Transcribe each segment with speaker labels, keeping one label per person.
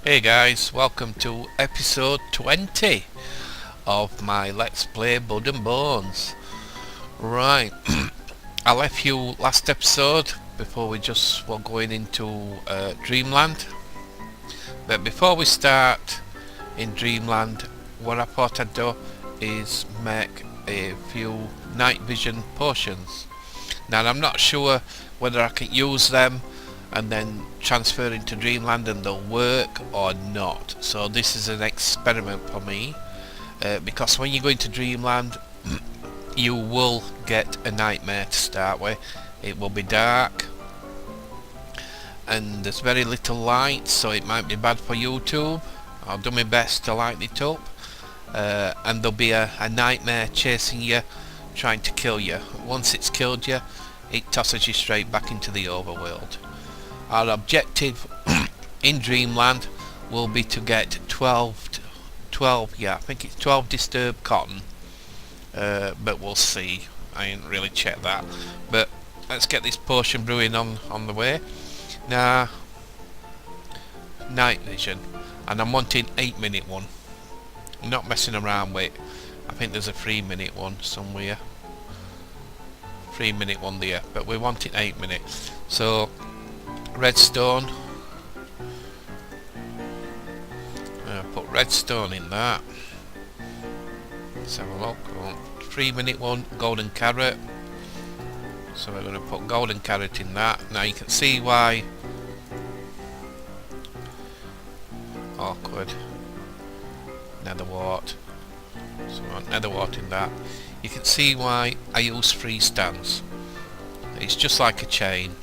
Speaker 1: Hey guys, welcome to episode 20 of my Let's Play Blood and Bones. Right, I left you last episode before we just were going into Dreamland. But before we start in Dreamland, what I thought I'd do is make a few night vision potions. Now I'm not sure whether I can use them and then transfer into Dreamland and they'll work or not. So this is an experiment for me, because when you go into Dreamland you will get a nightmare to start with. It will be dark and there's very little light, so it might be bad for YouTube. I'll do my best to light it up, and there'll be a nightmare chasing you, trying to kill you. Once it's killed you, it tosses you straight back into the overworld. Our objective in Dreamland will be to get 12, yeah, I think it's 12 disturbed cotton, but we'll see. I ain't really checked that, but let's get this potion brewing on the way. Now, night vision, and I'm wanting 8-minute one. I'm not messing around with, I think there's a 3-minute one somewhere. 3-minute one there, but we're wanting 8 minutes. So redstone, put redstone in that. Let's have a look. 3-minute one, golden carrot, so we're going to put golden carrot in that. Now you can see why awkward nether wart, so we want nether wart in that. You can see why I use 3 stands. It's just like a chain.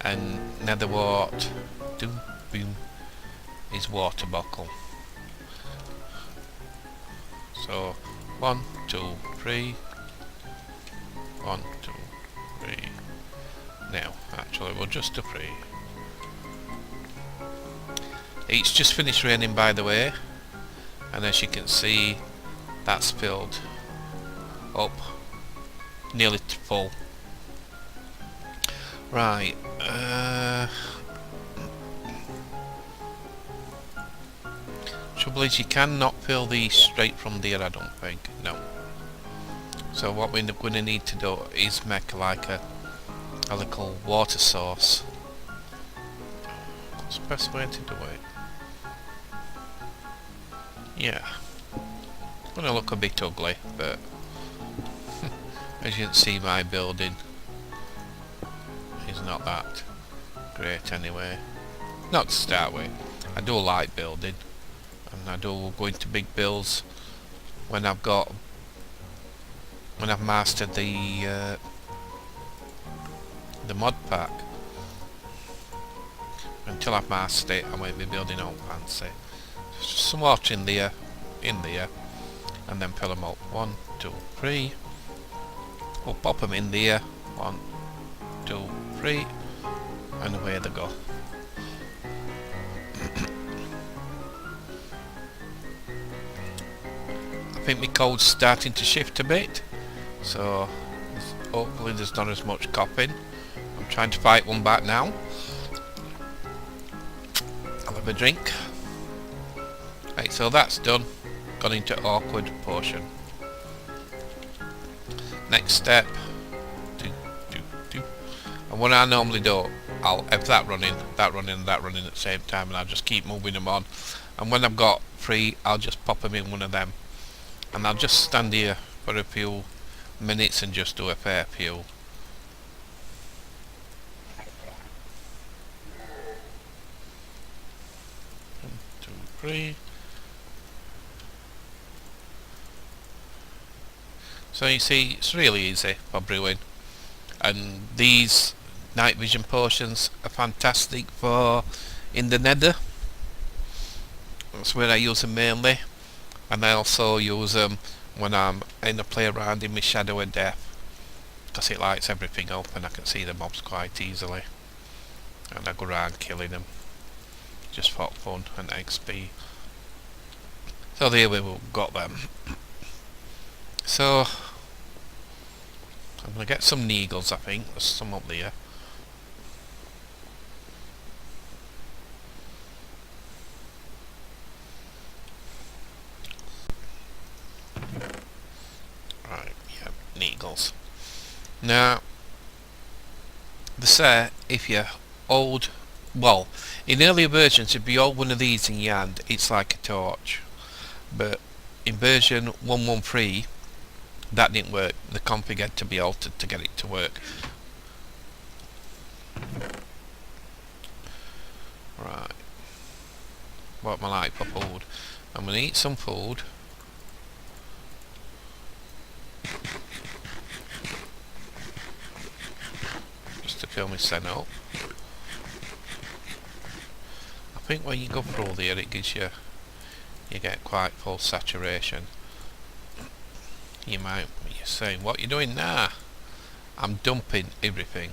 Speaker 1: And nether wart, doom, boom, is water buckle. So 1, 2, 3, 1, 2, 3. Now, actually, we'll just do 3. It's just finished raining, by the way, and as you can see, that's filled up nearly to full. Right, trouble is you cannot fill these straight from there, I don't think, no. So what we're going to need to do is make like a little water source. What's the best way to do it? Yeah, it's going to look a bit ugly, but as you can see, my building is not that great anyway. Not to start with. I do like building, and I do go into big builds when I've mastered the mod pack. Until I've mastered it, I won't be building all fancy. Just some water in there, and then fill them up. 1, 2, 3. We'll pop them in there. 1, 2, 3, and away they go. I think my code's starting to shift a bit, so hopefully there's not as much coughing. I'm trying to fight one back now. I'll have a drink. Right, so that's done. Gone into awkward potion. Next step. And what I normally do, I'll have that running, that running, and that running at the same time, and I'll just keep moving them on. And when I've got 3, I'll just pop them in one of them. And I'll just stand here for a few minutes and just do a fair few. 1, 2, 3. So you see, it's really easy for brewing. And these night vision potions are fantastic for in the nether. That's where I use them mainly, and I also use them when I'm in a play around in my shadow of death, because it lights everything up and I can see the mobs quite easily, and I go around killing them just for fun and XP. So there we've got them. So I'm going to get some needles, I think. There's some up there. Now, they say if you hold, well, in earlier versions if you hold one of these in your hand, it's like a torch. But in version 113, that didn't work. The config had to be altered to get it to work. Right. What am I like for food? I'm going to eat some food. Just to fill my set up. I think when you go through there it gives you, you get quite full saturation. You're saying, what are you doing now? I'm dumping everything.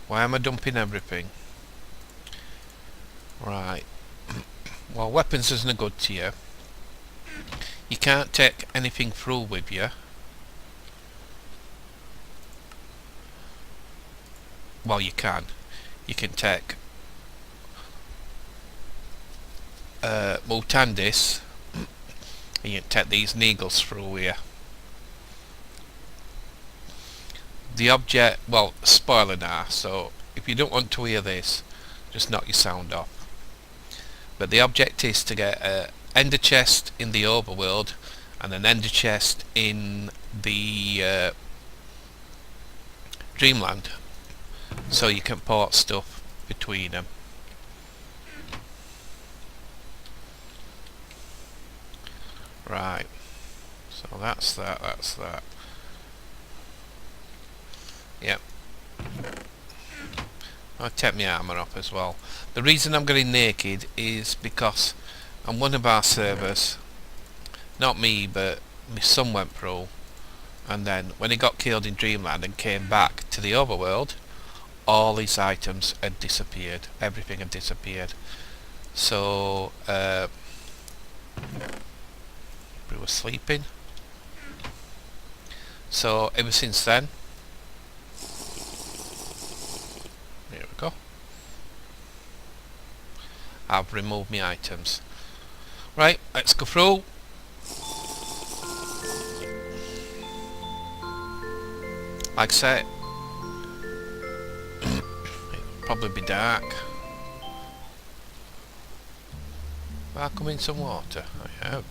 Speaker 1: Why am I dumping everything? Right. Well, weapons isn't good to you. You can't take anything through with you. Well, you can. You can take Multandis, and you can take these needles through here. The object, well, spoiler now, so if you don't want to hear this, just knock your sound off. But the object is to get an ender chest in the overworld and an ender chest in the dreamland, so you can port stuff between them. Right, so that's that. Yep. I'll take my armour off as well. The reason I'm getting naked is because on one of our servers, not me but my son went through, and then when he got killed in Dreamland and came back to the overworld, all his items had disappeared. Everything had disappeared. So we were sleeping. So ever since then, there we go, I've removed my items. Right, let's go through. Like I say, it'll probably be dark. Have I come in some water? I have.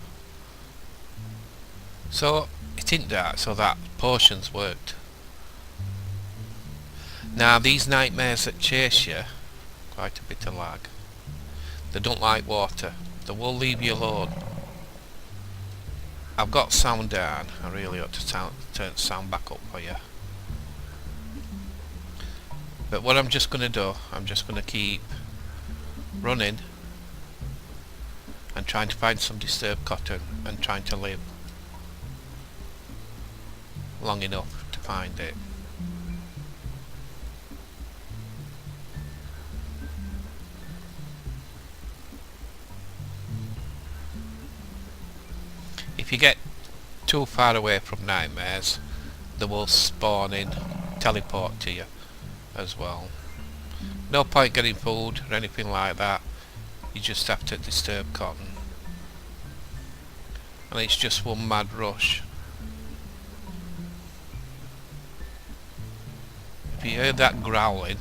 Speaker 1: So it ain't dark, so that potions worked. Now these nightmares that chase you, quite a bit of lag. They don't like water. They will leave you alone. I've got sound down. I really ought to turn sound back up for you. But what I'm just going to do, I'm just going to keep running and trying to find some disturbed cotton and trying to live long enough to find it. If you get too far away from nightmares, they will spawn in, teleport to you as well. No point getting food or anything like that. You just have to disturb cotton, and it's just one mad rush. If you heard that growling,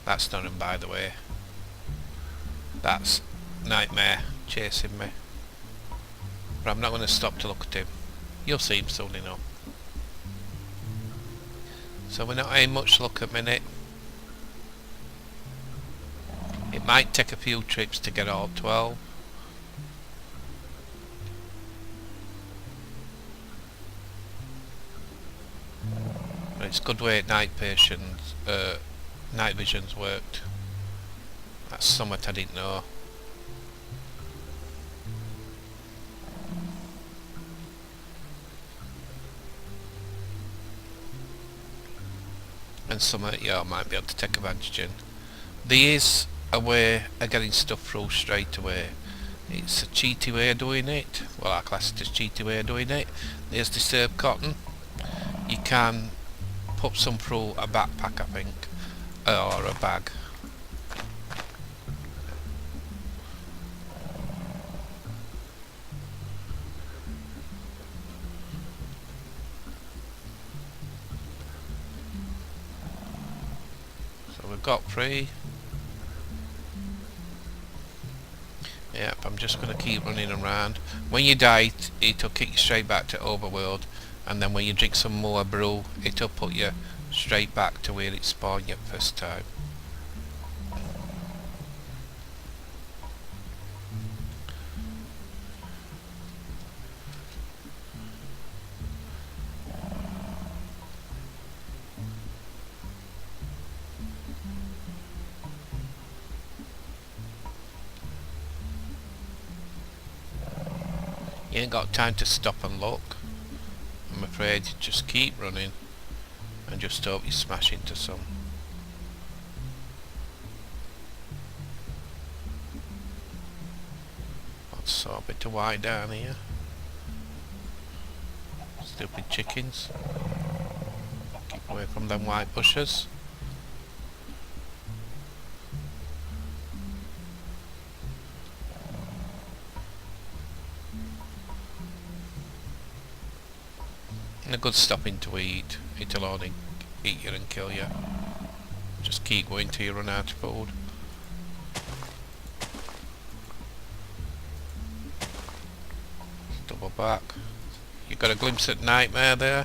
Speaker 1: that's not him, by the way. That's Nightmare chasing me. But I'm not going to stop to look at him. You'll see him soon enough. So we're not having much luck at the minute. It might take a few trips to get all 12. But it's good way night vision's worked. That's something I didn't know. And something you might be able to take advantage in. There is a way of getting stuff through straight away. It's a cheaty way of doing it. Well, I class it as cheaty way of doing it. There's disturbed cotton. You can put some through a backpack, I think, or a bag. got 3. Yep, I'm just going to keep running around. When you die, it'll kick you straight back to overworld, and then when you drink some more brew, it'll put you straight back to where it spawned you first time. You ain't got time to stop and look. I'm afraid you just keep running and just hope you smash into some. Lots of bit of white down here. Stupid chickens. Keep away from them white bushes. And a good stopping to eat. It'll only eat you and kill you. Just keep going till you run out of food. Double back. You got a glimpse at Nightmare there.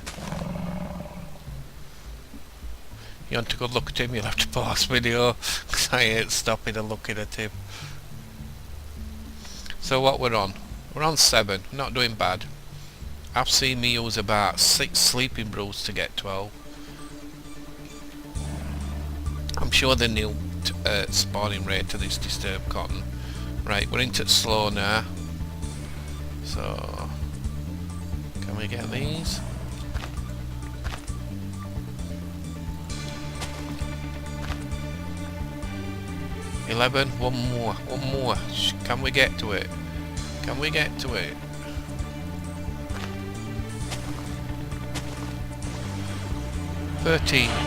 Speaker 1: You want to go look at him, you'll have to pause video, because I ain't stopping and looking at him. So what we're on? We're on 7, not doing bad. I've seen me use about 6 sleeping brews to get 12. I'm sure the new spawning rate of this disturbed cotton. Right, we're into slow now. So, can we get these? One more. Can we get to it? Can we get to it?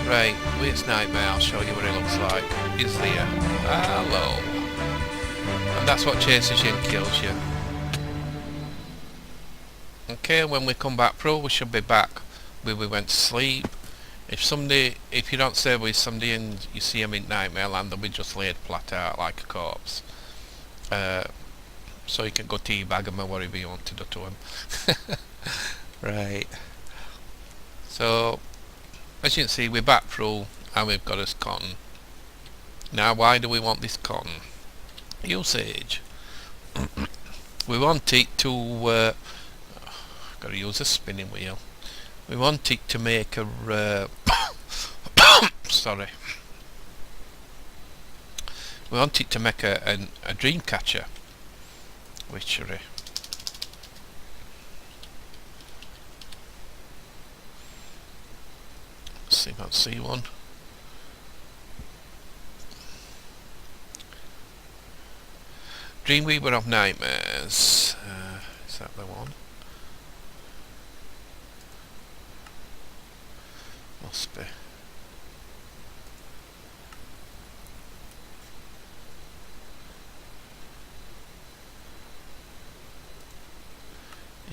Speaker 1: Right, where's Nightmare? I'll show you what it looks like. He's there. Hello. And that's what chases you and kills you. Okay, when we come back through, we should be back where we went to sleep. If you don't stay with somebody and you see them in Nightmare Land, they'll be just laid flat out like a corpse. So you can go teabag them or whatever you want to do to them. Right. So, as you can see, we're back through and we've got us cotton. Now, why do we want this cotton? Usage. We want it to... gotta use a spinning wheel. We want it to make a... sorry. We want it to make a dream catcher. Witchery. See, can't see one. Dreamweaver of Nightmares. Is that the one? Must be.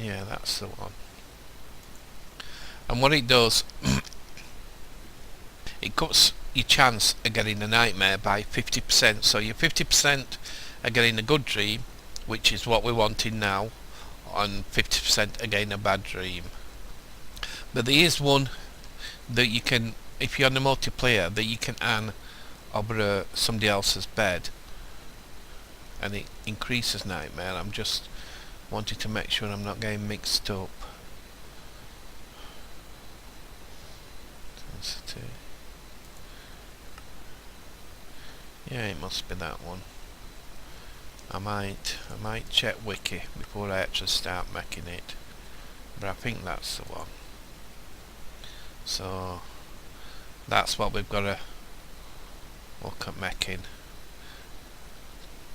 Speaker 1: Yeah, that's the one. And what it does, it cuts your chance of getting a nightmare by 50%. So you're 50% of getting a good dream, which is what we're wanting now, and 50% of getting a bad dream. But there is one that you can, if you're on the multiplayer, that you can earn over somebody else's bed, and it increases nightmare. I'm just wanting to make sure I'm not getting mixed up. Density. Yeah, it must be that one. I might check wiki before I actually start making it, but I think that's the one. So that's what we've got to look at making.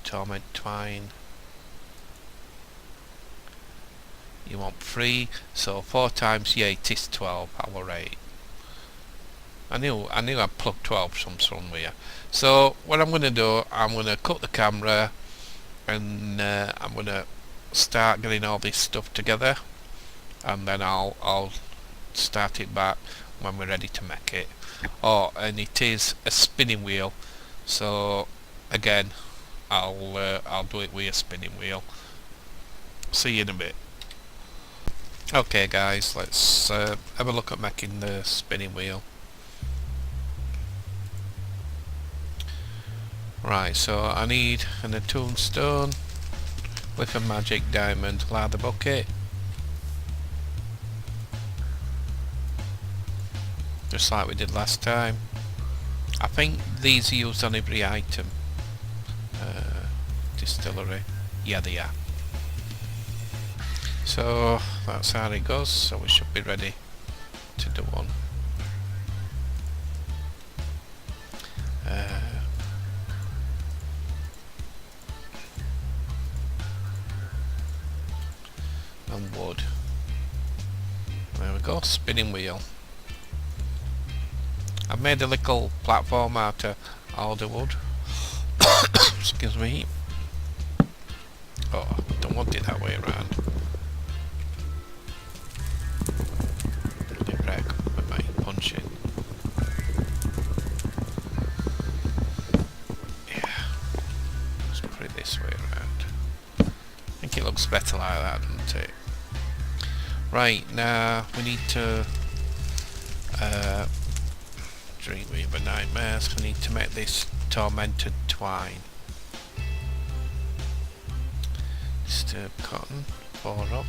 Speaker 1: Torment twine. You want 3, so 4 times 8 is 12 hour rate. I knew I'd plug 12 from somewhere. So what I'm going to do, I'm going to cut the camera, and I'm going to start getting all this stuff together, and then I'll start it back when we're ready to make it. and it is a spinning wheel. So again, I'll do it with a spinning wheel. See you in a bit. Okay guys, let's have a look at making the spinning wheel. Right, so I need an attuned stone with a magic diamond lather bucket, just like we did last time. I think these are used on every item. Distillery, yeah they are. So that's how it goes, so we should be ready to do one. And wood. There we go, spinning wheel. I've made a little platform out of alder wood. Excuse me. Oh, don't want it that way around. Get back with my punching. Yeah. Let's put it this way around. I think it looks better like that, doesn't it? Right, now we need to Dream Weaver Nightmares. We need to make this tormented twine. Disturb cotton, 4 up.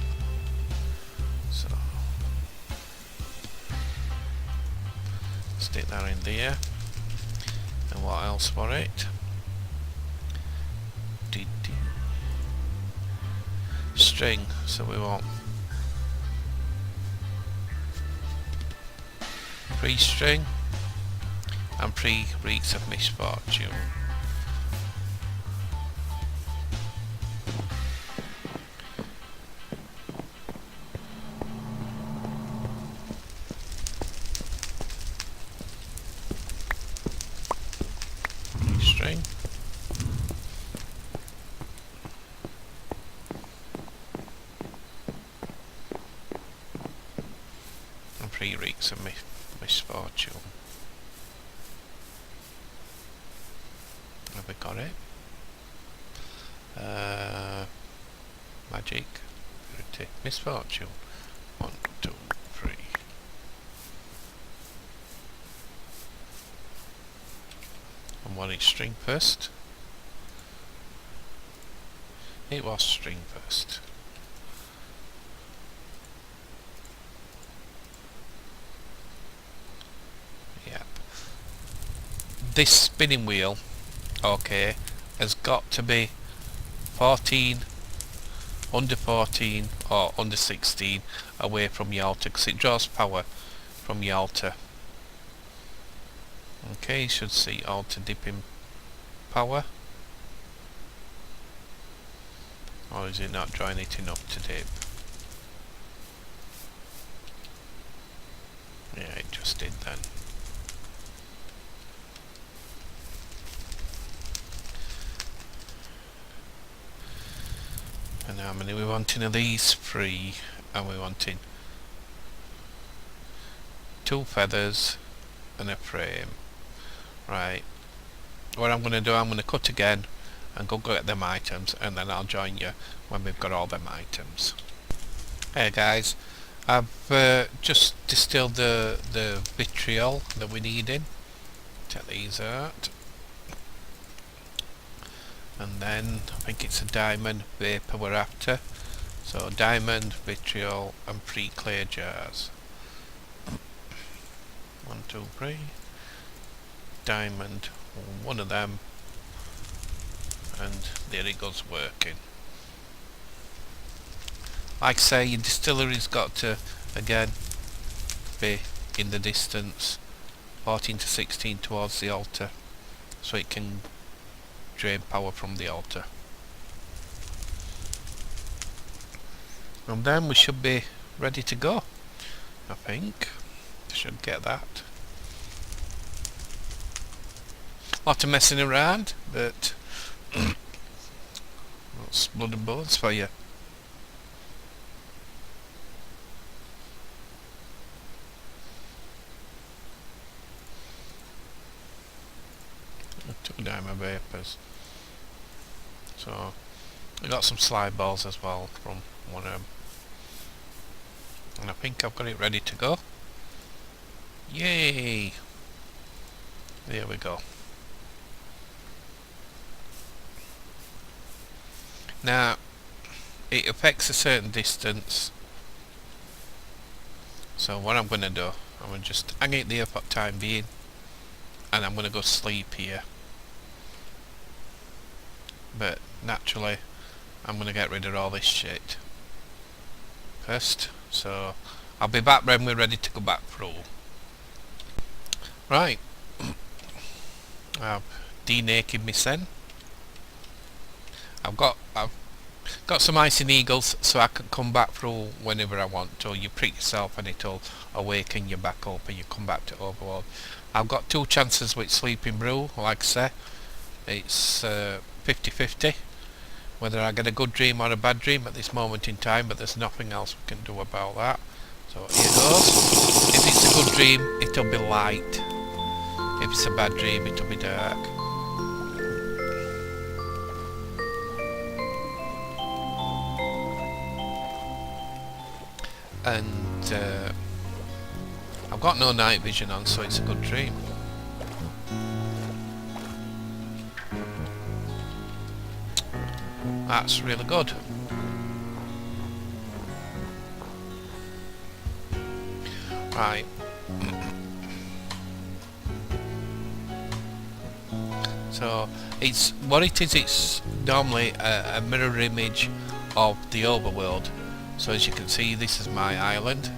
Speaker 1: So stick that in there. And what else for it? String, so we want pre-string and pre-reeks of misfortune. Pre-string. And pre-reeks of misfortune. Have we got it? Magic, purity, misfortune. 1, 2, 3. And what is string first? It was string first. Yep. This spinning wheel, okay, has got to be 14, under 14 or under 16 away from the altar, because it draws power from the altar. Okay, you should see altar dipping power. Or is it not drawing it enough to dip? Yeah, it just did then. And how many we wanting of these? 3, and we're wanting 2 feathers and a frame. Right, what I'm going to do, I'm going to cut again and go get them items, and then I'll join you when we've got all them items. Hey guys, I've just distilled the vitriol that we needed. Take these out. And then I think it's a diamond vapor we're after. So diamond, vitriol and pre-clay jars. 1, 2, 3. Diamond, one of them. And there it goes working. Like I say, your distillery's got to, again, be in the distance 14 to 16 towards the altar, so it can drain power from the altar. And then we should be ready to go. I think should get that. Lot of messing around, but that's blood and bones for you. diamond vapors. So I got some slide balls as well from one of them, and I think I've got it ready to go. Yay! There we go. Now it affects a certain distance, so what I'm going to do, I'm going to just hang it there for the time being, and I'm going to go sleep here. But naturally I'm going to get rid of all this shit first, so I'll be back when we're ready to go back through. Right, I've denaked me sen. I've got some icing eagles, so I can come back through whenever I want to. You prick yourself and it'll awaken you back up and you come back to overworld. I've got 2 chances with sleeping brew, like I say. It's 50-50 whether I get a good dream or a bad dream at this moment in time, but there's nothing else we can do about that. So here goes. If it's a good dream, it'll be light. If it's a bad dream, it'll be dark. And I've got no night vision on, so it's a good dream. That's really good. Right. So it's what it is. It's normally a mirror image of the overworld. So as you can see, this is my island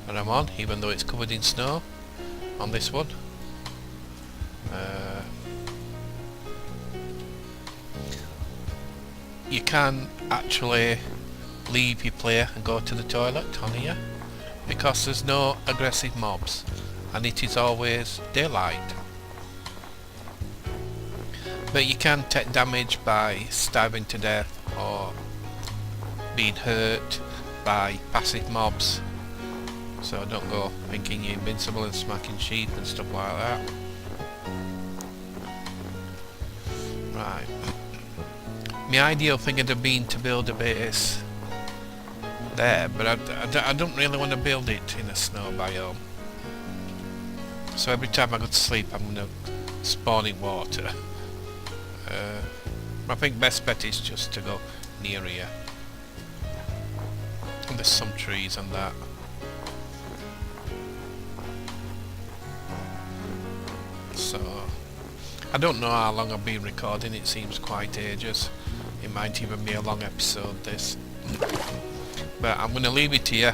Speaker 1: that I'm on, even though it's covered in snow on this one. You can actually leave your player and go to the toilet on here because there's no aggressive mobs and it is always daylight. But you can take damage by starving to death or being hurt by passive mobs, so don't go thinking you're invincible and smacking sheep and stuff like that. Right. My ideal thing would have been to build a base there, but I don't really want to build it in a snow biome. So every time I go to sleep I'm going to spawn in water. I think best bet is just to go near here. And there's some trees and that. So I don't know how long I've been recording, it seems quite ages. It might even be a long episode this. But I'm going to leave it here,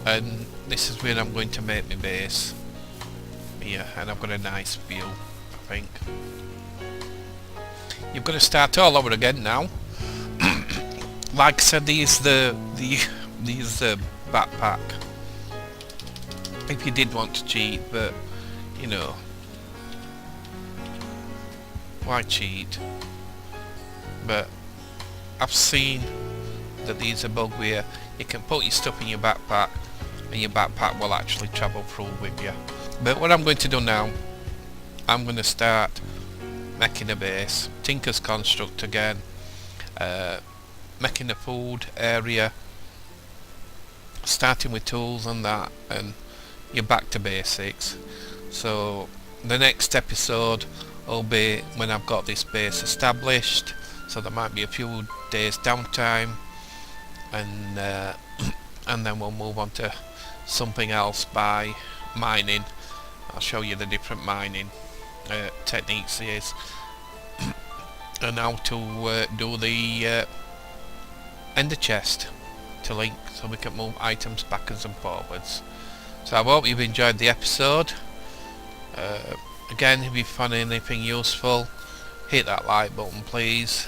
Speaker 1: and this is where I'm going to make my base. Here, and I've got a nice view, I think. You've got to start all over again now. Like I said, these the backpack. If you did want to cheat, but you know, why cheat? But I've seen that these are bug where you can put your stuff in your backpack and your backpack will actually travel through with you. But what I'm going to do now, I'm going to start making a base, Tinker's construct again, making a food area, starting with tools and that, and you're back to basics. So the next episode will be when I've got this base established, so there might be a few days downtime, and then we'll move on to something else by mining. I'll show you the different mining techniques there is and how to do the ender chest to link, so we can move items backwards and forwards. So I hope you've enjoyed the episode. Again, if you found anything useful, hit that like button please,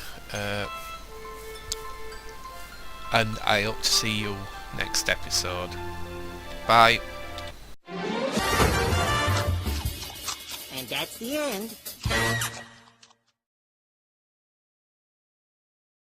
Speaker 1: and I hope to see you next episode. Bye.
Speaker 2: And that's the end.